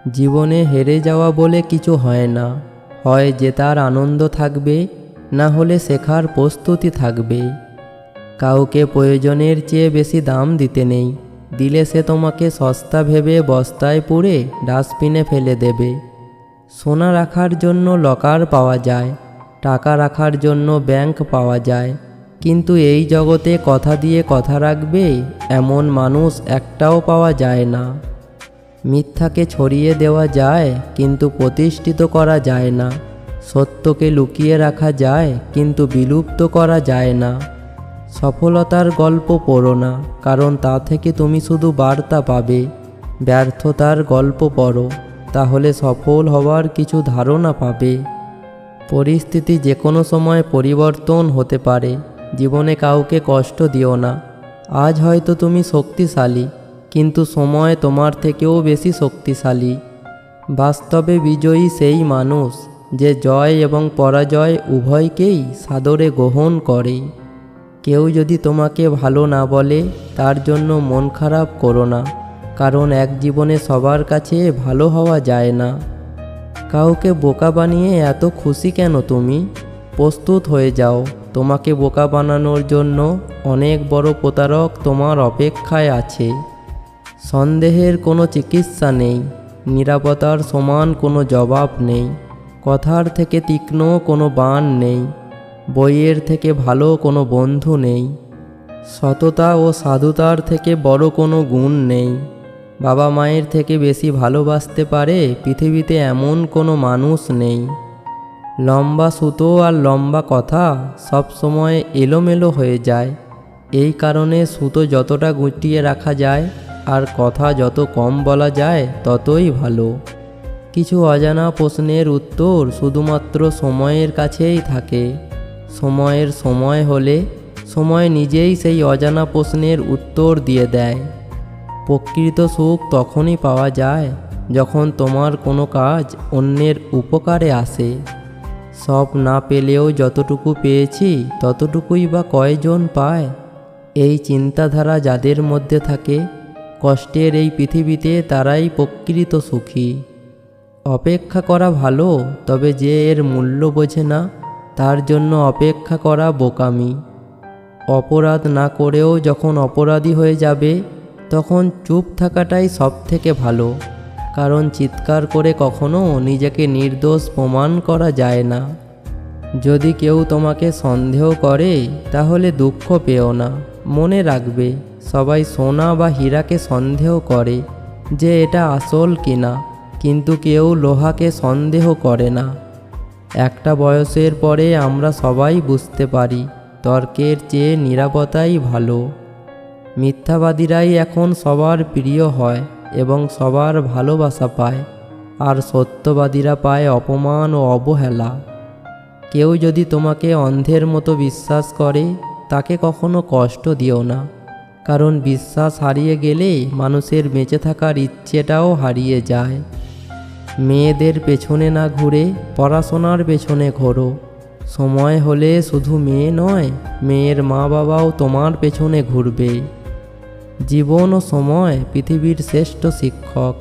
জীবনে হেরে যাওয়া বলে কিছু হয় না। হয় জেতার আনন্দ থাকবে, না হলে শেখার প্রস্তুতি থাকবে। কাউকে প্রয়োজনের চেয়ে বেশি দাম দিতে নেই। দিলে সে তোমাকে সস্তা ভেবে বস্তায় পুরে ডাস্টবিনে ফেলে দেবে। সোনা রাখার জন্য লকার পাওয়া যায়, টাকা রাখার জন্য ব্যাংক পাওয়া যায়, কিন্তু এই জগতে কথা দিয়ে কথা রাখবে এমন মানুষ একটাও পাওয়া যায় না। মিথ্যাকে ছড়িয়ে দেওয়া যায়, কিন্তু প্রতিষ্ঠিত করা যায় না। সত্যকে লুকিয়ে রাখা যায়, কিন্তু বিলুপ্ত করা যায় না। সফলতার গল্প পড়ো না, কারণ তা থেকে তুমি শুধু বার্তা পাবে। ব্যর্থতার গল্প পড়ো, তাহলে সফল হওয়ার কিছু ধারণা পাবে। পরিস্থিতি যে কোনো সময় পরিবর্তন হতে পারে। জীবনে কাউকে কষ্ট দিও না। আজ হয়তো তুমি শক্তিশালী, কিন্তু সময় তোমার থেকেও বেশি শক্তিশালী। বাস্তবে বিজয়ী সেই মানুষ যে জয় এবং পরাজয় উভয়কেই সাদরে গ্রহণ করে। কেউ যদি তোমাকে ভালো না বলে, তার জন্য মন খারাপ করো না, কারণ এক জীবনে সবার কাছে ভালো হওয়া যায় না। কাউকে বোকা বানিয়ে এত খুশি কেন তুমি? প্রস্তুত হয়ে যাও, তোমাকে বোকা বানানোর জন্য অনেক বড় প্রতারক তোমার অপেক্ষায় আছে। সন্দেহের কোনো চিকিৎসা নেই, নীরবতার সমান কোনো জবাব নেই, কথার থেকে তীক্ষ্ণ কোনো বাণ নেই, বইয়ের থেকে ভালো কোনো বন্ধু নেই, সততা ও সাধুতার থেকে বড় কোনো গুণ নেই। বাবা মায়ের থেকে বেশি ভালোবাসতে পারে পৃথিবীতে এমন কোনো মানুষ নেই। লম্বা সুতো আর লম্বা কথা সব সময় এলোমেলো হয়ে যায়। এই কারণে সুতো যতটা গুটিয়ে রাখা যায় আর কথা যত কম বলা যায় ততই ভালো। কিছু অজানা প্রশ্নের উত্তর শুধুমাত্র সময়ের কাছেই থাকে। সময়ের সময় হলে সময় নিজেই সেই অজানা প্রশ্নের উত্তর দিয়ে দেয়। প্রকৃত সুখ তখনই পাওয়া যায় যখন তোমার কোনো কাজ অন্যের উপকারে আসে। সব না পেলেও যতটুকু পেয়েছি ততটুকুই বা কয়জন পায়? এই চিন্তাধারা যাদের মধ্যে থাকে, কষ্টের এই পৃথিবীতে তারাই প্রকৃত সুখী। অপেক্ষা করা ভালো, তবে যে এর মূল্য বোঝে না তার জন্য অপেক্ষা করা বোকামি। অপরাধ না করেও যখন অপরাধী হয়ে যাবে, তখন চুপ থাকাটাই সবথেকে ভালো, কারণ চিৎকার করে কখনো নিজেকে নির্দোষ প্রমাণ করা যায় না। যদি কেউ তোমাকে সন্দেহ করে, তাহলে দুঃখ পেও না। মনে রাখবে, সবাই সোনা বা হীরাকে সন্দেহ করে যে এটা আসল কিনা, কিন্তু কেউ লোহাকে সন্দেহ করে না। একটা বয়সের পরে আমরা সবাই বুঝতে পারি তর্কের চেয়ে নীরবতাই ভালো। মিথ্যাবাদীরাই এখন সবার প্রিয় হয় এবং সবার ভালোবাসা পায়, আর সত্যবাদীরা পায় অপমান ও অবহেলা। কেউ যদি তোমাকে অন্ধের মতো বিশ্বাস করে, তাকে কখনো কষ্ট দিও না, কারণ বিশ্বাস হারিয়ে গেলে মানুষের বেঁচে থাকার ইচ্ছেটাও হারিয়ে যায়। মেয়েদের পেছনে না ঘুরে পড়াশোনার পেছনে ঘোরো। সময় হলে শুধু মেয়ে নয়, মেয়ের মা বাবাও তোমার পেছনে ঘুরবে। জীবন ও সময় পৃথিবীর শ্রেষ্ঠ শিক্ষক।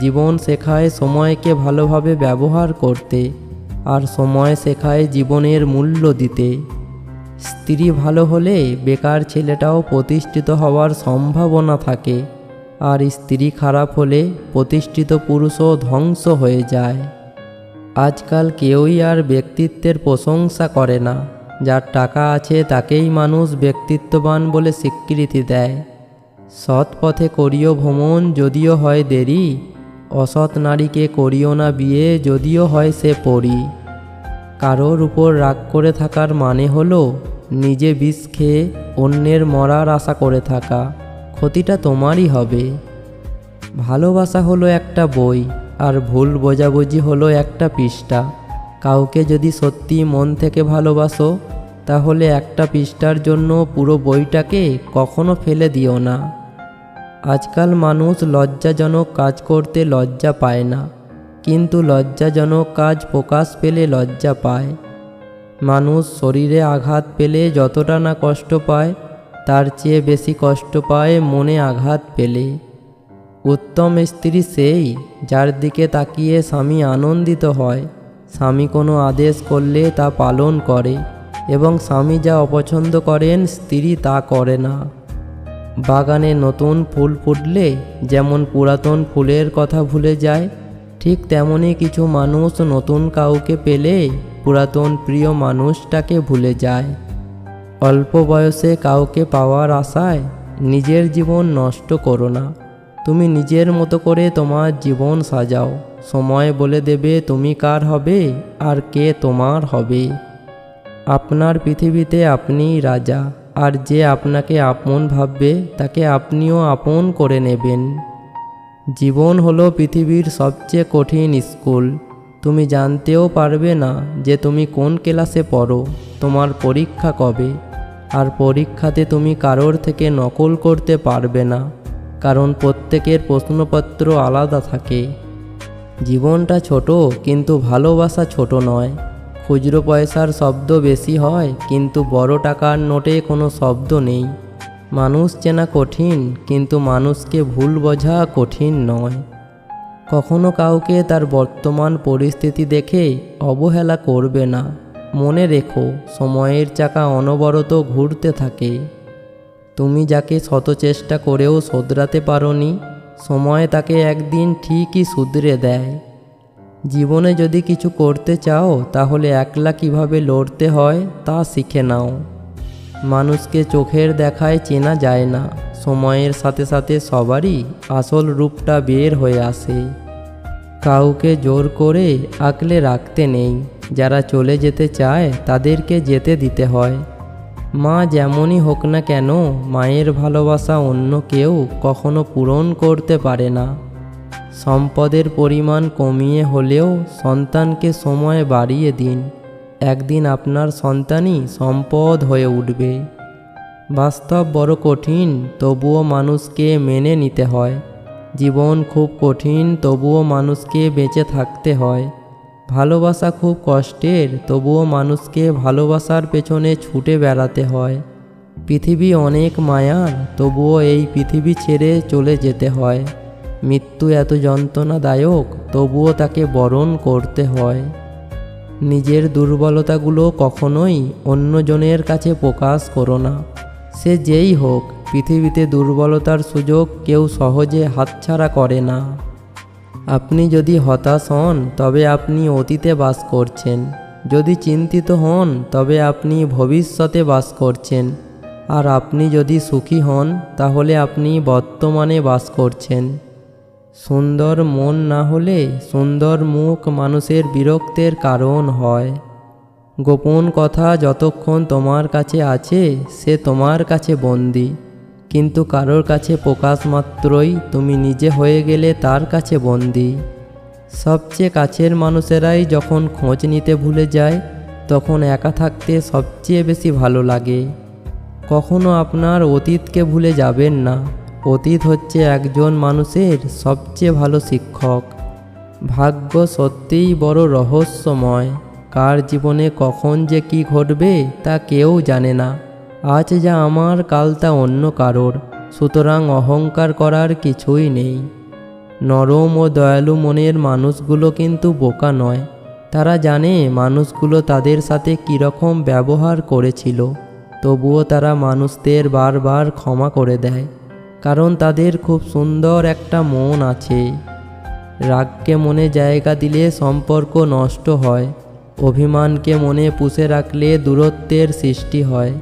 জীবন শেখায় সময়কে ভালোভাবে ব্যবহার করতে, আর সময় শেখায় জীবনের মূল্য দিতে। স্ত্রী ভালো হলে বেকার ছেলেটাও প্রতিষ্ঠিত হওয়ার সম্ভাবনা থাকে, আর স্ত্রী খারাপ হলে প্রতিষ্ঠিত পুরুষও ধ্বংস হয়ে যায়। আজকাল কেউই আর ব্যক্তিত্বের প্রশংসা করে না। যার টাকা আছে তাকেই মানুষ ব্যক্তিত্ববান বলে স্বীকৃতি দেয়। সৎ পথে করিও ভ্রমণ, যদিও হয় দেরি। অসৎ নারীকে করিও না বিয়ে, যদিও হয় সে পরী। কারোর উপর রাগ করে থাকার মানে হলো নিজে বিষ খেয়ে অন্যের মরার আশা করে থাকা। ক্ষতিটা তোমারই হবে। ভালোবাসা হলো একটা বই, আর ভুল বোঝাবুঝি হলো একটা পৃষ্ঠা। কাউকে যদি সত্যি মন থেকে ভালোবাসো, তাহলে একটা পৃষ্ঠার জন্য পুরো বইটাকে কখনো ফেলে দিও না। আজকাল মানুষ লজ্জাজনক কাজ করতে লজ্জা পায় না, কিন্তু লজ্জাজনক কাজ প্রকাশ পেলে লজ্জা পায়। মানুষ শরীরে আঘাত পেলে যতটা না কষ্ট পায়, তার চেয়ে বেশি কষ্ট পায় মনে আঘাত পেলে। উত্তম স্ত্রী সেই যার দিকে তাকিয়ে স্বামী আনন্দিত হয়, স্বামী কোনো আদেশ করলে তা পালন করে এবং স্বামী যা অপছন্দ করেন স্ত্রী তা করে না। বাগানে নতুন ফুল ফুটলে যেমন পুরাতন ফুলের কথা ভুলে যায়, ঠিক তেমনই কিছু মানুষ নতুন কাউকে পেলে পুরাতন প্রিয় মানুষটাকে ভুলে যায়। অল্প বয়সে কাউকে পাওয়ার আশায় নিজের জীবন নষ্ট করো না। তুমি নিজের মতো করে তোমার জীবন সাজাও, সময় বলে দেবে তুমি কার হবে আর কে তোমার হবে। আপনার পৃথিবীতে আপনিই রাজা, আর যে আপনাকে আপন ভাববে তাকে আপনিও আপন করে নেবেন। জীবন হলো পৃথিবীর সবচেয়ে কঠিন স্কুল। তুমি জানতেও পারবে না যে তুমি কোন ক্লাসে পড়ো, তোমার পরীক্ষা কবে। আর পরীক্ষাতে তুমি কারোর থেকে নকল করতে পারবে না, কারণ প্রত্যেকের প্রশ্নপত্র আলাদা থাকে। জীবনটা ছোট, কিন্তু ভালোবাসা ছোট নয়। খুচরো পয়সার শব্দ বেশি হয়, কিন্তু বড় টাকার নোটে কোনো শব্দ নেই। মানুষ চেনা কঠিন, কিন্তু মানুষকে ভুল বোঝা কঠিন নয়। কখনো কাউকে তার বর্তমান পরিস্থিতি দেখে অবহেলা করবে না। মনে রেখো, সময়ের চাকা অনবরত ঘুরতে থাকে। তুমি যাকে শত চেষ্টা করেও শোধরাতে পারোনি, সময় তাকে একদিন ঠিকই শুধরে দেয়। জীবনে যদি কিছু করতে চাও, তাহলে একলা কিভাবে লড়তে হয় তা শিখে নাও। মানুষকে চোখের দেখায় চেনা যায় না, সময়ের সাথে সাথে সবারই আসল রূপটা বের হয়ে আসে। কাউকে জোর করে আঁকলে রাখতে নেই, যারা চলে যেতে চায় তাদেরকে যেতে দিতে হয়। মা যেমনই হোক না কেন, মায়ের ভালোবাসা অন্য কেউ কখনো পূরণ করতে পারে না। সম্পদের পরিমাণ কমিয়ে হলেও সন্তানকে সময় বাড়িয়ে দিন, একদিন আপনার সন্তানই সম্পদ হয়ে উঠবে। বাস্তব বড় কঠিন, তবুও মানুষকে মেনে নিতে হয়। জীবন খুব কঠিন, তবুও মানুষকে বেঁচে থাকতে হয়। ভালোবাসা খুব কষ্টের, তবুও মানুষকে ভালোবাসার পেছনে ছুটে বেড়াতে হয়। পৃথিবী অনেক মায়ার, তবুও এই পৃথিবী ছেড়ে চলে যেতে হয়। মৃত্যু এত যন্ত্রণাদায়ক, তবুও তাকে বরণ করতে হয়। নিজের দুর্বলতাগুলো কখনোই অন্যজনের কাছে প্রকাশ করো না। সে যেই হোক, পৃথিবীতে দুর্বলতার সুযোগ কেউ সহজে হাতছাড়া করে না। আপনি যদি হতাশ হন, তবে আপনি অতীতে বাস করছেন। যদি চিন্তিত হন, তবে আপনি ভবিষ্যতে বাস করছেন। আর আপনি যদি সুখী হন, তাহলে আপনি বর্তমানে বাস করছেন। সুন্দর মন না হলে সুন্দর মুখ মানুষের বিরক্তের কারণ হয়। গোপন কথা যতক্ষণ তোমার কাছে আছে, সে তোমার কাছে বন্দী। কিন্তু কারোর কাছে প্রকাশ মাত্রই তুমি নিজে হয়ে গেলে তার কাছে বন্দী। সবচেয়ে কাছের মানুষেরাই যখন খোঁজ নিতে ভুলে যায়, তখন একা থাকতে সবচেয়ে বেশি ভালো লাগে। কখনো আপনার অতীতকে ভুলে যাবেন না। অতীত হচ্ছে একজন মানুষের সবচেয়ে ভালো শিক্ষক। ভাগ্য সত্যিই বড় রহস্যময়। কার জীবনে কখন যে কি ঘটবে তা কেউ জানে না। আজ যা আমার, কাল তা অন্য কারোর, সুতরাং অহংকার করার কিছুই নেই। নরম ও দয়ালু মনের মানুষগুলো কিন্তু বোকা নয়। তারা জানে মানুষগুলো তাদের সাথে কীরকম ব্যবহার করেছিল, তবুও তারা মানুষদের বারবার ক্ষমা করে দেয়, কারণ তাদের খুব সুন্দর একটা মন আছে। রাগকে মনে জায়গা দিলে সম্পর্ক নষ্ট হয়। অভিমানকে মনে পুষে রাখলে দূরত্বের সৃষ্টি হয়।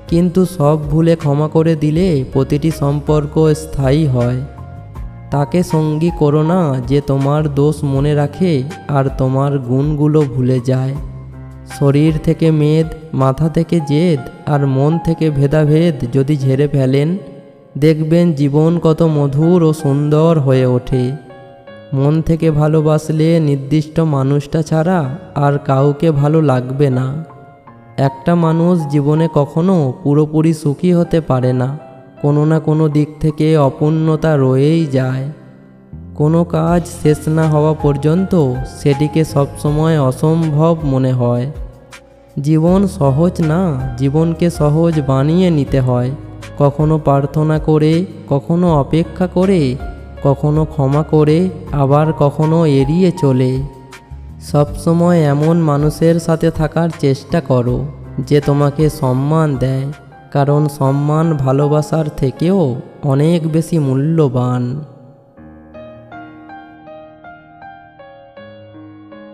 কিন্তু সব ভুলে ক্ষমা করে দিলে প্রতিটি সম্পর্ক স্থায়ী হয়। তাকে সঙ্গী করো না যে তোমার দোষ মনে রাখে আর তোমার গুণগুলো ভুলে যায়। শরীর থেকে মেদ, মাথা থেকে জেদ আর মন থেকে ভেদাভেদ যদি ঝেড়ে ফেলেন, দেখবেন জীবন কত মধুর ও সুন্দর হয়ে ওঠে। মন থেকে ভালোবাসলে নির্দিষ্ট মানুষটা ছাড়া আর কাউকে ভালো লাগবে না। একটা মানুষ জীবনে কখনো পুরোপুরি সুখী হতে পারে না। কোনো না কোনো দিক থেকে অপূর্ণতা রয়েই যায়। কোনো কাজ শেষ না হওয়া পর্যন্ত সেটিকে সবসময় অসম্ভব মনে হয়। জীবন সহজ না, জীবনকে সহজ বানিয়ে নিতে হয়। কখনো প্রার্থনা করে, কখনো অপেক্ষা করে, কখনো ক্ষমা করে আবার কখনো এড়িয়ে চলে। সবসময় এমন মানুষের সাথে থাকার চেষ্টা করো যে তোমাকে সম্মান দেয়, কারণ সম্মান ভালোবাসার থেকেও অনেক বেশি মূল্যবান।